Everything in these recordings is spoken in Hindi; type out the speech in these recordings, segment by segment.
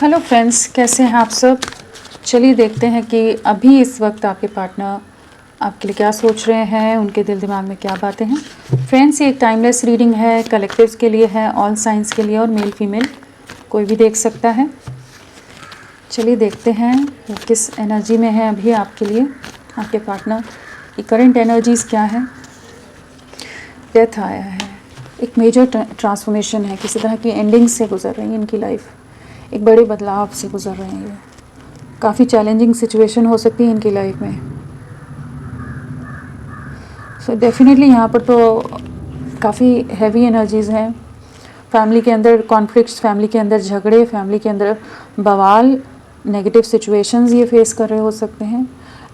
हेलो फ्रेंड्स, कैसे हैं आप सब। चलिए देखते हैं कि अभी इस वक्त आपके पार्टनर आपके लिए क्या सोच रहे हैं, उनके दिल दिमाग में क्या बातें हैं। फ्रेंड्स, ये एक टाइमलेस रीडिंग है, कलेक्टिव्स के लिए है, ऑल साइंस के लिए, और मेल फीमेल कोई भी देख सकता है। चलिए देखते हैं वो किस एनर्जी में है अभी आपके लिए, आपके पार्टनर की करंट एनर्जीज़ क्या है। डेथ आया है, एक मेजर ट्रांसफॉर्मेशन है, किसी तरह की एंडिंग से गुजर रही है इनकी लाइफ, एक बड़े बदलाव से गुजर रहे हैं। ये काफ़ी चैलेंजिंग सिचुएशन हो सकती है इनकी लाइफ में। सो डेफिनेटली यहाँ पर तो काफ़ी हैवी एनर्जीज़ हैं। फैमिली के अंदर कॉन्फ्लिक्ट्स, फैमिली के अंदर झगड़े, फैमिली के अंदर बवाल, नेगेटिव सिचुएशंस ये फेस कर रहे हो सकते हैं।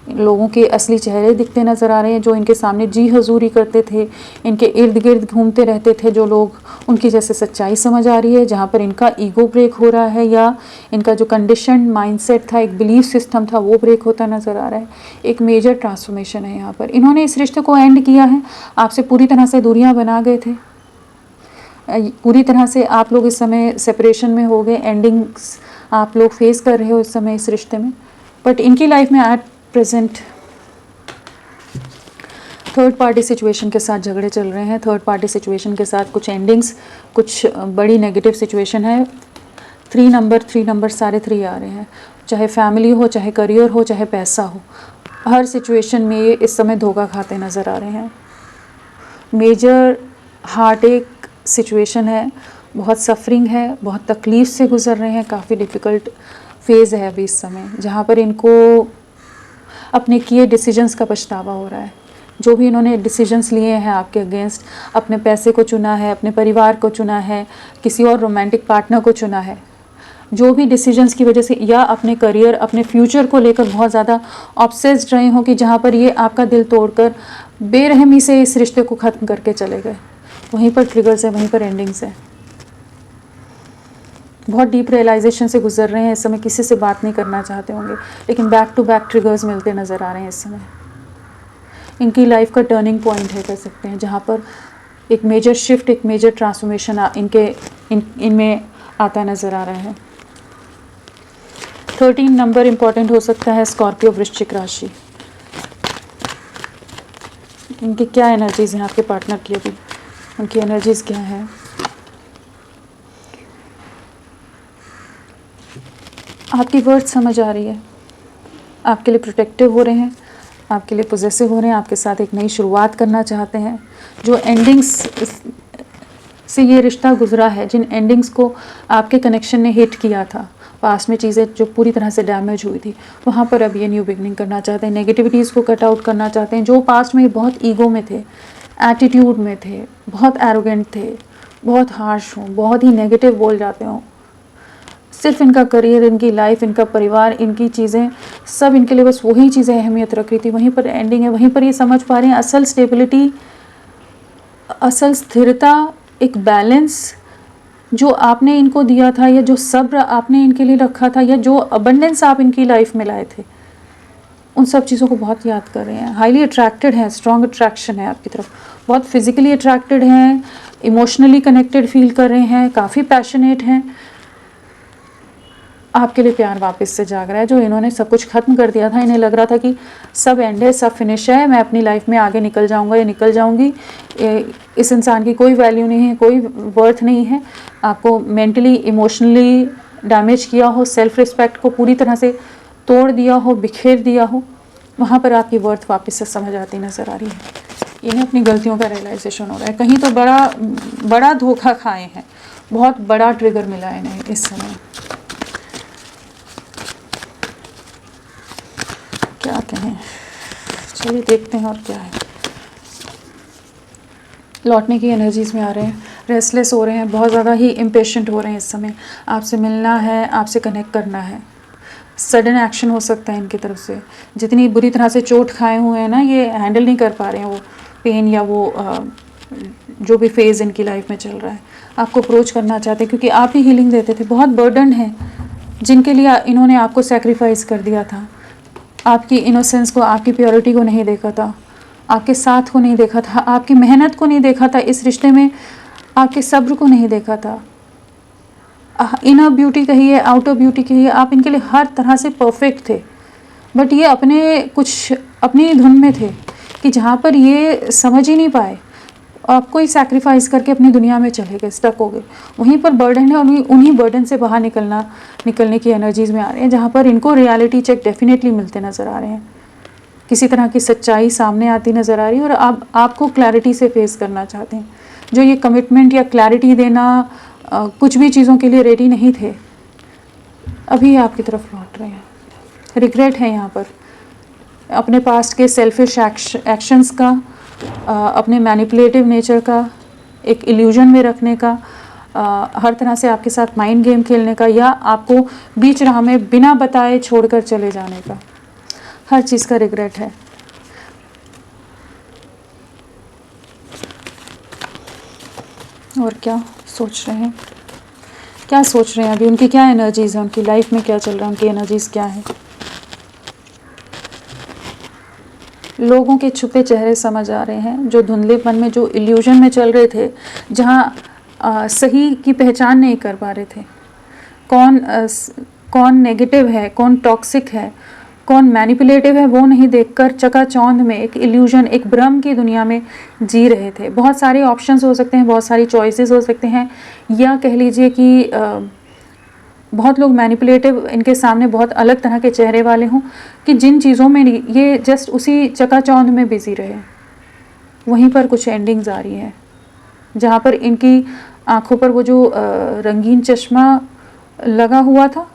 लोगों के असली चेहरे दिखते नज़र आ रहे हैं, जो इनके सामने जी हजूरी करते थे, इनके इर्द गिर्द घूमते रहते थे जो लोग, उनकी जैसे सच्चाई समझ आ रही है। जहाँ पर इनका ईगो ब्रेक हो रहा है, या इनका जो कंडीशन माइंडसेट था, एक बिलीफ सिस्टम था, वो ब्रेक होता नज़र आ रहा है। एक मेजर ट्रांसफॉर्मेशन है यहाँ पर। इन्होंने इस रिश्ते को एंड किया है, आपसे पूरी तरह से दूरियाँ बना गए थे, पूरी तरह से आप लोग इस समय सेपरेशन में हो गए, एंडिंग्स आप लोग फेस कर रहे हो इस समय इस रिश्ते में। बट इनकी लाइफ में at present third party situation के साथ झगड़े चल रहे हैं। थर्ड पार्टी सिचुएशन के साथ कुछ एंडिंग्स, कुछ बड़ी नेगेटिव सिचुएशन है। 3 नंबर सारे 3 आ रहे हैं, चाहे फैमिली हो, चाहे करियर हो, चाहे पैसा हो, हर सिचुएशन में ये इस समय धोखा खाते नज़र आ रहे हैं। मेजर हार्ट एक सिचुएशन है, बहुत सफरिंग है, बहुत तकलीफ़ से गुजर रहे हैं, काफ़ी डिफ़िकल्ट फेज़ है अभी इस समय, जहाँ पर इनको अपने किए डिसीजंस का पछतावा हो रहा है। जो भी इन्होंने डिसीजंस लिए हैं आपके अगेंस्ट, अपने पैसे को चुना है, अपने परिवार को चुना है, किसी और रोमांटिक पार्टनर को चुना है, जो भी डिसीजंस की वजह से, या अपने करियर, अपने फ्यूचर को लेकर बहुत ज़्यादा ऑब्सेस्ड रहे हो, कि जहाँ पर ये आपका दिल तोड़कर बेरहमी से इस रिश्ते को ख़त्म करके चले गए, वहीं पर ट्रिगर्स है, वहीं पर एंडिंग्स है। बहुत डीप रियलाइजेशन से गुजर रहे हैं इस समय, किसी से बात नहीं करना चाहते होंगे, लेकिन बैक टू बैक ट्रिगर्स मिलते नज़र आ रहे हैं इस समय। इनकी लाइफ का टर्निंग पॉइंट है, कह सकते हैं, जहाँ पर एक मेजर शिफ्ट, एक मेजर ट्रांसफॉर्मेशन इनमें आता नज़र आ रहा है। 13 नंबर इम्पॉर्टेंट हो सकता है। स्कॉर्पियो, वृश्चिक राशि, इनकी क्या एनर्जीज़ हैं आपके पार्टनर की अभी, उनकी एनर्जीज़ क्या हैं। आपकी वर्ड समझ आ रही है, आपके लिए प्रोटेक्टिव हो रहे हैं, आपके लिए पोजेसिव हो रहे हैं, आपके साथ एक नई शुरुआत करना चाहते हैं। जो एंडिंग्स से ये रिश्ता गुजरा है, जिन एंडिंग्स को आपके कनेक्शन ने हिट किया था, पास्ट में चीज़ें जो पूरी तरह से डैमेज हुई थी, वहाँ पर अब ये न्यू बिगनिंग करना चाहते हैं, नेगेटिविटीज़ को कट आउट करना चाहते हैं। जो पास्ट में बहुत ईगो में थे, एटीट्यूड में थे, बहुत एरोगेंट थे, बहुत हार्श हों, बहुत ही नेगेटिव बोल जाते हों, सिर्फ इनका करियर, इनकी लाइफ, इनका परिवार, इनकी चीज़ें, सब इनके लिए बस वही चीज़ें अहमियत रख रही थी, वहीं पर एंडिंग है। वहीं पर ये समझ पा रहे हैं असल स्टेबिलिटी, असल स्थिरता, एक बैलेंस जो आपने इनको दिया था, या जो सब्र आपने इनके लिए रखा था, या जो अबंडेंस आप इनकी लाइफ में लाए थे, उन सब चीज़ों को बहुत याद कर रहे हैं। हाईली अट्रैक्टेड हैं, स्ट्रॉन्ग अट्रैक्शन है आपकी तरफ, बहुत फिजिकली अट्रैक्टेड हैं, इमोशनली कनेक्टेड फील कर रहे हैं, काफ़ी पैशनेट हैं। आपके लिए प्यार वापस से जाग रहा है। जो इन्होंने सब कुछ ख़त्म कर दिया था, इन्हें लग रहा था कि सब एंड है, सब फिनिश है, मैं अपनी लाइफ में आगे निकल जाऊंगा या निकल जाऊंगी, इस इंसान की कोई वैल्यू नहीं है, कोई वर्थ नहीं है। आपको मेंटली, इमोशनली डैमेज किया हो, सेल्फ रिस्पेक्ट को पूरी तरह से तोड़ दिया हो, बिखेर दिया हो, वहाँ पर आपकी वर्थ वापस से समझ आती नज़र आ रही है। इन्हें अपनी गलतियों का रियलाइजेशन हो रहा है। कहीं तो बड़ा धोखा खाए हैं, बहुत बड़ा ट्रिगर मिला है इन्हें इस समय। क्या कहें, चलिए देखते हैं और क्या है। लौटने की एनर्जीज़ में आ रहे हैं, रेस्टलेस हो रहे हैं, बहुत ज़्यादा ही इम्पेशेंट हो रहे हैं इस समय। आपसे मिलना है, आपसे कनेक्ट करना है, सडन एक्शन हो सकता है इनकी तरफ से। जितनी बुरी तरह से चोट खाए हुए हैं ना, ये हैंडल नहीं कर पा रहे हैं वो पेन, या वो जो भी फेज़ इनकी लाइफ में चल रहा है। आपको अप्रोच करना चाहते हैं क्योंकि आप ही हीलिंग देते थे। बहुत बर्डन है जिनके लिए इन्होंने आपको सेक्रीफाइस कर दिया था। आपकी इनोसेंस को, आपकी प्योरिटी को नहीं देखा था, आपके साथ को नहीं देखा था, आपकी मेहनत को नहीं देखा था, इस रिश्ते में आपके सब्र को नहीं देखा था, इनर ब्यूटी कहिए, आउटर ब्यूटी कहिए, आप इनके लिए हर तरह से परफेक्ट थे। बट ये अपनी धुन में थे कि जहाँ पर ये समझ ही नहीं पाए, आपको ही सैक्रिफाइस करके अपनी दुनिया में चले गए, स्टक हो गए। वहीं पर बर्डन है और उन्हीं बर्डन से बाहर निकलने की एनर्जीज़ में आ रहे हैं, जहाँ पर इनको रियलिटी चेक डेफिनेटली मिलते नज़र आ रहे हैं। किसी तरह की सच्चाई सामने आती नज़र आ रही है और अब आपको क्लैरिटी से फेस करना चाहते हैं। जो ये कमिटमेंट या क्लैरिटी देना कुछ भी चीज़ों के लिए रेडी नहीं थे, अभी आपकी तरफ लौट रहे हैं। रिग्रेट है यहाँ पर अपने पास्ट के सेल्फिश एक्शंस का, अपने मैनिपुलेटिव नेचर का, एक इल्यूजन में रखने का, हर तरह से आपके साथ माइंड गेम खेलने का, या आपको बीच राह में बिना बताए छोड़कर चले जाने का। हर चीज़ का रिग्रेट है। और क्या सोच रहे हैं, क्या सोच रहे हैं अभी? उनकी क्या एनर्जीज़ है, उनकी लाइफ में क्या चल रहा है, उनकी एनर्जीज़ क्या है? लोगों के छुपे चेहरे समझ आ रहे हैं, जो धुंधलेपन में, जो इल्यूजन में चल रहे थे, जहाँ सही की पहचान नहीं कर पा रहे थे। कौन नेगेटिव है, कौन टॉक्सिक है, कौन मैनिपुलेटिव है, वो नहीं देखकर चकाचौंध में एक इल्यूजन, एक भ्रम की दुनिया में जी रहे थे। बहुत सारे ऑप्शंस हो सकते हैं, बहुत सारी चॉइसेस हो सकते हैं, या कह लीजिए कि बहुत लोग मैनिपुलेटिव, इनके सामने बहुत अलग तरह के चेहरे वाले हों कि जिन चीज़ों में ये जस्ट उसी चकाचौंध में बिजी रहे। वहीं पर कुछ एंडिंग्स आ रही हैं, जहाँ पर इनकी आँखों पर वो जो रंगीन चश्मा लगा हुआ था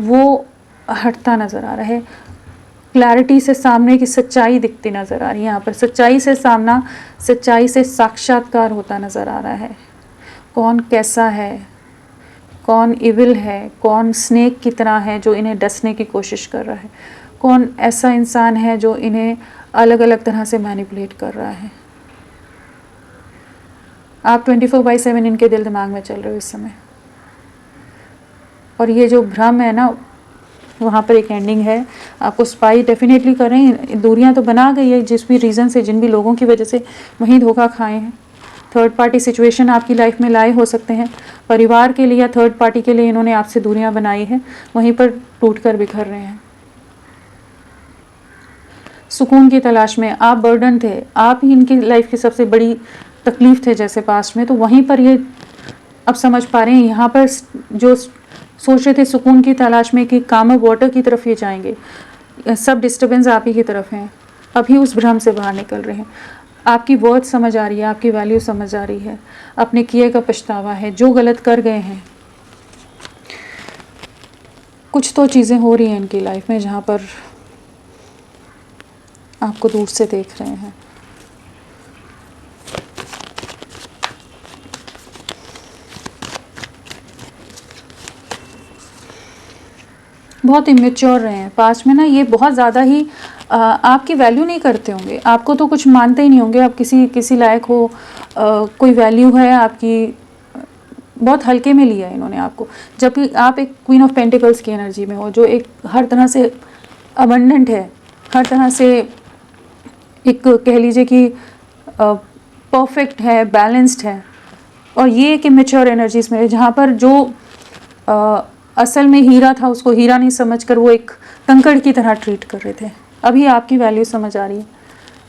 वो हटता नज़र आ रहा है। क्लैरिटी से सामने की सच्चाई दिखती नज़र आ रही है। यहाँ पर सच्चाई से सामना, सच्चाई से साक्षात्कार होता नज़र आ रहा है। कौन कैसा है, कौन इविल है, कौन स्नेक की तरह है जो इन्हें डसने की कोशिश कर रहा है, कौन ऐसा इंसान है जो इन्हें अलग अलग तरह से मैनिपुलेट कर रहा है। आप 24/7 इनके दिल दिमाग में चल रहे हो इस समय। और ये जो भ्रम है ना, वहाँ पर एक एंडिंग है। आपको स्पाई डेफिनेटली कर रहे हैं, दूरियां तो बना गई है जिस भी रीज़न से, जिन भी लोगों की वजह से वहीं धोखा खाए हैं। थर्ड पार्टी सिचुएशन आपकी लाइफ में लाए हो सकते हैं, परिवार के लिए या थर्ड पार्टी के लिए इन्होंने आपसे दूरियां बनाई है, वहीं पर टूट कर बिखर रहे हैं। सुकून की तलाश में आप बर्डन थे, आप ही इनकी लाइफ की सबसे बड़ी तकलीफ थे जैसे पास्ट में, तो वहीं पर ये अब समझ पा रहे हैं। यहाँ पर जो सोच रहे थे सुकून की तलाश में कि कामर वाटर की तरफ ये जाएंगे, सब डिस्टर्बेंस आप ही की तरफ हैं, अभी उस भ्रम से बाहर निकल रहे हैं। आपकी वर्थ समझ आ रही है, आपकी वैल्यू समझ आ रही है, अपने किए का पछतावा है, जो गलत कर गए हैं। कुछ तो चीज़ें हो रही हैं इनकी लाइफ में जहाँ पर आपको दूर से देख रहे हैं। बहुत इमेच्योर रहे हैं पास्ट में ना, ये बहुत ज़्यादा ही आपकी वैल्यू नहीं करते होंगे, आपको तो कुछ मानते ही नहीं होंगे, आप किसी लायक हो, कोई वैल्यू है आपकी, बहुत हल्के में लिया है इन्होंने आपको। जबकि आप एक क्वीन ऑफ पेंटिकल्स की एनर्जी में हो, जो एक हर तरह से अबंडेंट है, हर तरह से एक कह लीजिए कि परफेक्ट है, बैलेंस्ड है। और ये एक इमेच्योर एनर्जीज में है, जहाँ पर जो असल में हीरा था उसको हीरा नहीं समझकर वो एक कंकड़ की तरह ट्रीट कर रहे थे। अभी आपकी वैल्यू समझ आ रही है।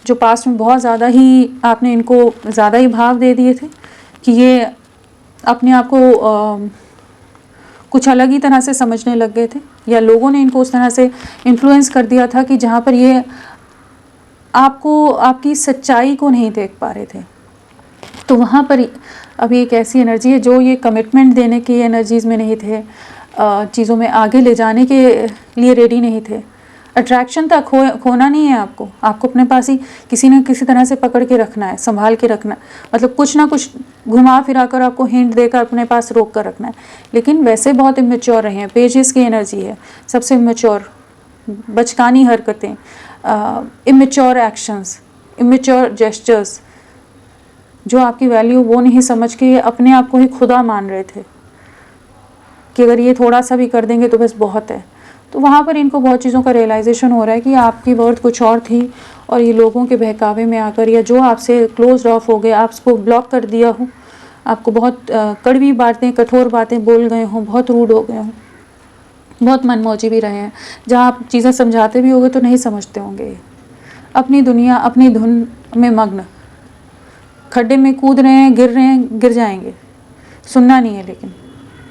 जो पास्ट में बहुत ज़्यादा ही आपने इनको ज़्यादा ही भाव दे दिए थे कि ये अपने आप को कुछ अलग ही तरह से समझने लग गए थे, या लोगों ने इनको उस तरह से इन्फ्लुएंस कर दिया था कि जहाँ पर ये आपकी सच्चाई को नहीं देख पा रहे थे। तो वहाँ पर अभी एक ऐसी एनर्जी है जो ये कमिटमेंट देने की एनर्जीज़ में नहीं थे, चीज़ों में आगे ले जाने के लिए रेडी नहीं थे। अट्रैक्शन तक खोना नहीं है आपको अपने पास ही किसी न किसी तरह से पकड़ के रखना है, संभाल के रखना है, मतलब कुछ ना कुछ घुमा फिरा कर आपको हिंट देकर अपने पास रोक कर रखना है। लेकिन वैसे बहुत इमेच्योर रहे हैं, पेजेस की एनर्जी है, सबसे इमेच्योर, बचकानी हरकतें, इमेच्योर एक्शंस, इमेच्योर जेस्चर्स, जो आपकी वैल्यू वो नहीं समझ के अपने आप को ही खुदा मान रहे थे कि अगर ये थोड़ा सा भी कर देंगे तो बस बहुत है। तो वहाँ पर इनको बहुत चीज़ों का रियलाइजेशन हो रहा है कि आपकी वर्थ कुछ और थी, और ये लोगों के बहकावे में आकर, या जो आपसे क्लोज ऑफ हो गए, आपको ब्लॉक कर दिया हो, आपको बहुत कड़वी बातें, कठोर बातें बोल गए हों, बहुत रूड हो गए हों, बहुत मनमौजी भी रहे हैं। जहाँ आप चीज़ें समझाते भी होंगे तो नहीं समझते होंगे, अपनी दुनिया, अपनी धुन में मग्न, खड्डे में कूद रहे हैं, गिर रहे हैं, गिर जाएंगे, सुनना नहीं है। लेकिन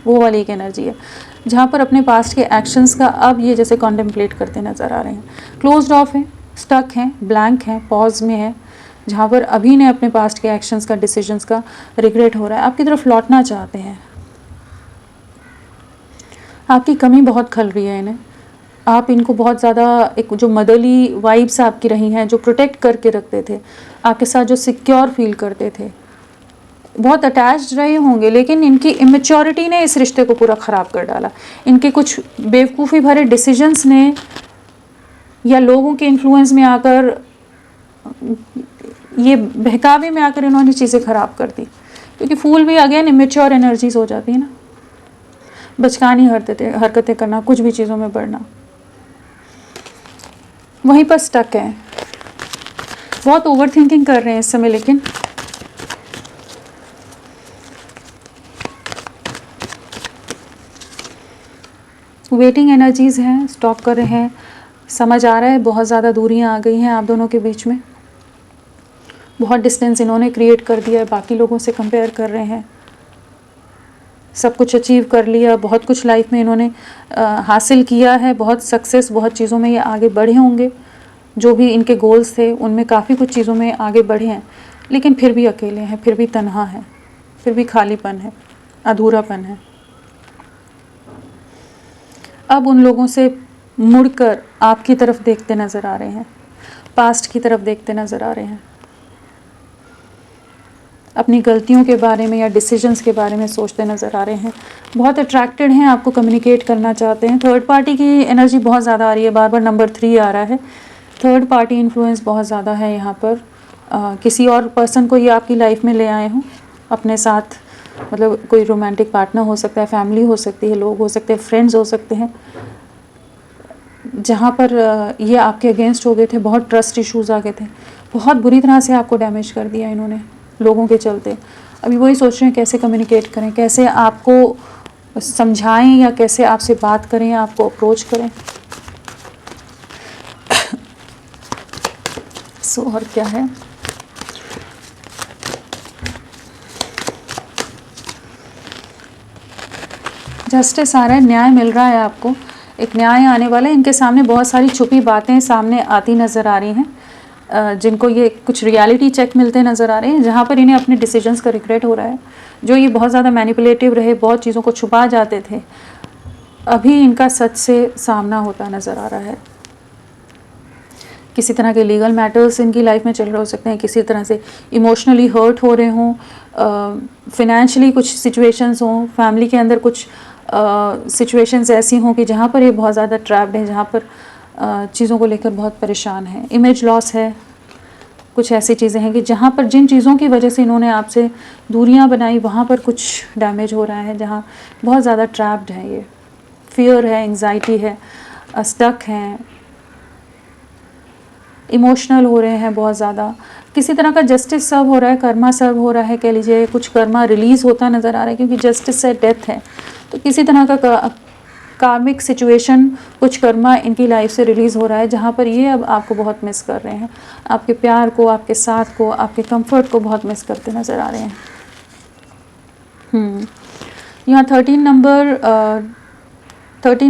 वो वाली एक एनर्जी है जहाँ पर अपने पास्ट के एक्शंस का अब ये जैसे कॉन्टेम्पलेट करते नज़र आ रहे हैं। क्लोज्ड ऑफ है, स्टक हैं, ब्लैंक हैं, पॉज में है, जहाँ पर अभी ने अपने पास्ट के एक्शंस का, डिसीजंस का रिग्रेट हो रहा है, आपकी तरफ लौटना चाहते हैं। आपकी कमी बहुत खल रही है इन्हें, आप इनको बहुत ज़्यादा, एक जो मदरली वाइब्स आपकी रही हैं, जो प्रोटेक्ट करके रखते थे, आपके साथ जो सिक्योर फील करते थे, बहुत अटैच्ड रहे होंगे, लेकिन इनकी इमेच्योरिटी ने इस रिश्ते को पूरा ख़राब कर डाला। इनके कुछ बेवकूफ़ी भरे डिसीजंस ने या लोगों के इन्फ्लुएंस में आकर, ये बहकावे में आकर इन्होंने चीज़ें ख़राब कर दी। क्योंकि फूल भी अगेन इमेच्योर एनर्जीज हो जाती है ना, बचकानी हरकतें करना, कुछ भी चीज़ों में बढ़ना, वहीं पर स्टक है। बहुत ओवर थिंकिंग कर रहे हैं इस समय, लेकिन वेटिंग एनर्जीज़ हैं, स्टॉप कर रहे हैं। समझ आ रहा है बहुत ज़्यादा दूरियां आ गई हैं आप दोनों के बीच में, बहुत डिस्टेंस इन्होंने क्रिएट कर दिया है, बाकी लोगों से कंपेयर कर रहे हैं। सब कुछ अचीव कर लिया, बहुत कुछ लाइफ में इन्होंने हासिल किया है, बहुत सक्सेस, बहुत चीज़ों में ये आगे बढ़े होंगे, जो भी इनके गोल्स थे उनमें काफ़ी कुछ चीज़ों में आगे बढ़े हैं, लेकिन फिर भी अकेले हैं, फिर भी तन्हा है, फिर भी खालीपन है, अधूरापन है। अब उन लोगों से मुड़कर आपकी तरफ देखते नज़र आ रहे हैं, पास्ट की तरफ देखते नज़र आ रहे हैं, अपनी गलतियों के बारे में या डिसीजंस के बारे में सोचते नज़र आ रहे हैं, बहुत अट्रैक्टेड हैं, आपको कम्युनिकेट करना चाहते हैं। थर्ड पार्टी की एनर्जी बहुत ज़्यादा आ रही है, बार बार नंबर 3 आ रहा है, थर्ड पार्टी इन्फ्लुएंस बहुत ज़्यादा है यहाँ पर। किसी और पर्सन को ये आपकी लाइफ में ले आए हों अपने साथ, मतलब कोई रोमांटिक पार्टनर हो सकता है, फैमिली हो सकती है, लोग हो सकते हैं, फ्रेंड्स हो सकते हैं, जहाँ पर ये आपके अगेंस्ट हो गए थे, बहुत ट्रस्ट इश्यूज़ आ गए थे, बहुत बुरी तरह से आपको डैमेज कर दिया इन्होंने लोगों के चलते। अभी वही सोच रहे हैं कैसे कम्युनिकेट करें, कैसे आपको समझाएं या कैसे आपसे बात करें, आपको अप्रोच करें। सो और क्या है, जस्टिस आ रहा है, न्याय मिल रहा है आपको, एक न्याय आने वाला है। इनके सामने बहुत सारी छुपी बातें सामने आती नज़र आ रही हैं, जिनको ये कुछ रियलिटी चेक मिलते नज़र आ रहे हैं, जहाँ पर इन्हें अपने डिसीजंस का रिग्रेट हो रहा है। जो ये बहुत ज़्यादा मैनिपुलेटिव रहे, बहुत चीज़ों को छुपा जाते थे, अभी इनका सच से सामना होता नज़र आ रहा है। किसी तरह के लीगल मैटर्स इनकी लाइफ में चल रहे हो सकते हैं, किसी तरह से इमोशनली हर्ट हो रहे हों, फिनेंशियली कुछ सिचुएशंस हों, फैमिली के अंदर कुछ सिचुएशंस ऐसी हों कि जहाँ पर ये बहुत ज़्यादा ट्रैप्ड हैं, जहाँ पर चीज़ों को लेकर बहुत परेशान है। इमेज लॉस है, कुछ ऐसी चीज़ें हैं कि जहाँ पर जिन चीज़ों की वजह से इन्होंने आपसे दूरियां बनाई, वहाँ पर कुछ डैमेज हो रहा है, जहाँ बहुत ज़्यादा ट्रैप्ड है ये। फियर है, एंग्जाइटी है, स्टक हैं, इमोशनल हो रहे हैं बहुत ज़्यादा। किसी तरह का जस्टिस सर्व हो रहा है, कर्मा सर्व हो रहा है, कह लीजिए कुछ कर्मा रिलीज़ होता नज़र आ रहा है, क्योंकि जस्टिस से डेथ है, तो किसी तरह का कार्मिक सिचुएशन, कुछ कर्मा इनकी लाइफ से रिलीज़ हो रहा है, जहाँ पर ये अब आपको बहुत मिस कर रहे हैं, आपके प्यार को, आपके साथ को, आपके कंफर्ट को बहुत मिस करते नज़र आ रहे हैं। यहाँ 13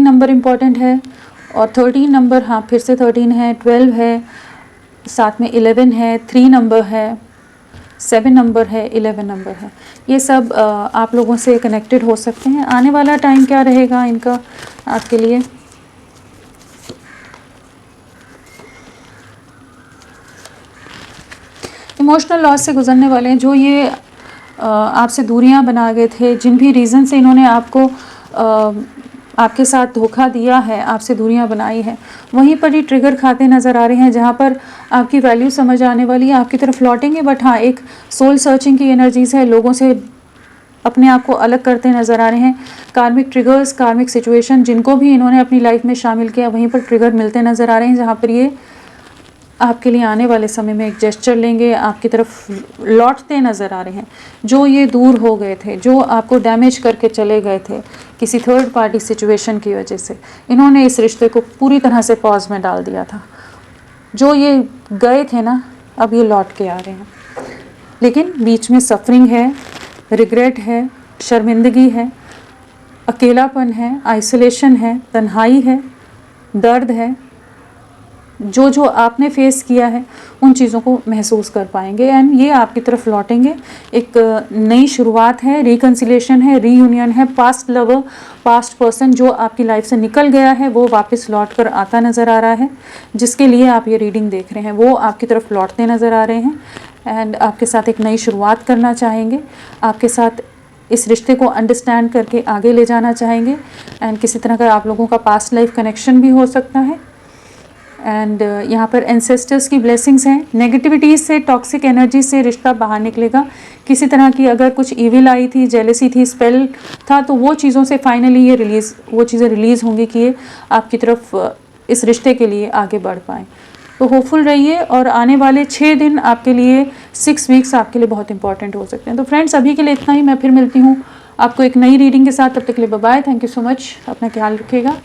नंबर इम्पॉर्टेंट है, और 13 नंबर, हाँ फिर से 13 है, 12 है, साथ में 11 है, 3 नंबर है, 7 नंबर है, 11 नंबर है। ये सब आप लोगों से कनेक्टेड हो सकते हैं। आने वाला टाइम क्या रहेगा इनका आपके लिए, इमोशनल लॉस से गुजरने वाले हैं। जो ये आपसे दूरियां बना गए थे, जिन भी रीज़न से इन्होंने आपको आपके साथ धोखा दिया है, आपसे दूरियां बनाई हैं, वहीं पर ही ट्रिगर खाते नज़र आ रहे हैं, जहां पर आपकी वैल्यू समझ आने वाली है, आपकी तरफ लौटेंगे। बट हाँ, एक सोल सर्चिंग की एनर्जीज़ है, लोगों से अपने आप को अलग करते नज़र आ रहे हैं। कार्मिक ट्रिगर्स, कार्मिक सिचुएशन जिनको भी इन्होंने अपनी लाइफ में शामिल किया, वहीं पर ट्रिगर मिलते नज़र आ रहे हैं, जहाँ पर ये आपके लिए आने वाले समय में एक जेस्चर लेंगे, आपकी तरफ लौटते नज़र आ रहे हैं। जो ये दूर हो गए थे, जो आपको डैमेज करके चले गए थे किसी थर्ड पार्टी सिचुएशन की वजह से, इन्होंने इस रिश्ते को पूरी तरह से पॉज में डाल दिया था। जो ये गए थे ना, अब ये लौट के आ रहे हैं, लेकिन बीच में सफरिंग है, रिग्रेट है, शर्मिंदगी है, अकेलापन है, आइसोलेशन है, तन्हाई है, दर्द है। जो जो आपने फेस किया है उन चीज़ों को महसूस कर पाएंगे एंड ये आपकी तरफ लौटेंगे। एक नई शुरुआत है, रिकन्सिलेशन है, रीयूनियन है। पास्ट लवर, पास्ट पर्सन जो आपकी लाइफ से निकल गया है वो वापस लौट कर आता नज़र आ रहा है। जिसके लिए आप ये रीडिंग देख रहे हैं वो आपकी तरफ लौटते नज़र आ रहे हैं एंड आपके साथ एक नई शुरुआत करना चाहेंगे, आपके साथ इस रिश्ते को अंडरस्टैंड करके आगे ले जाना चाहेंगे एंड किसी तरह का आप लोगों का पास्ट लाइफ कनेक्शन भी हो सकता है। एंड यहाँ पर एंसेस्टर्स की ब्लेसिंग्स हैं। नेगेटिविटीज़ से, टॉक्सिक एनर्जी से रिश्ता बाहर निकलेगा। किसी तरह की अगर कुछ ईविल आई थी, जेलसी थी, स्पेल था, तो वो चीज़ों से फाइनली ये वो चीज़ें रिलीज़ होंगी कि ये आपकी तरफ इस रिश्ते के लिए आगे बढ़ पाएँ। तो होपफुल रहिए और आने वाले 6 दिन आपके लिए, 6 वीक्स आपके लिए बहुत इंपॉर्टेंट हो सकते हैं। तो फ्रेंड्स, अभी के लिए इतना ही। मैं फिर मिलती हूँ आपको एक नई रीडिंग के साथ। तब तक के लिए bye bye. Thank you so much. अपना ख्याल रखिएगा।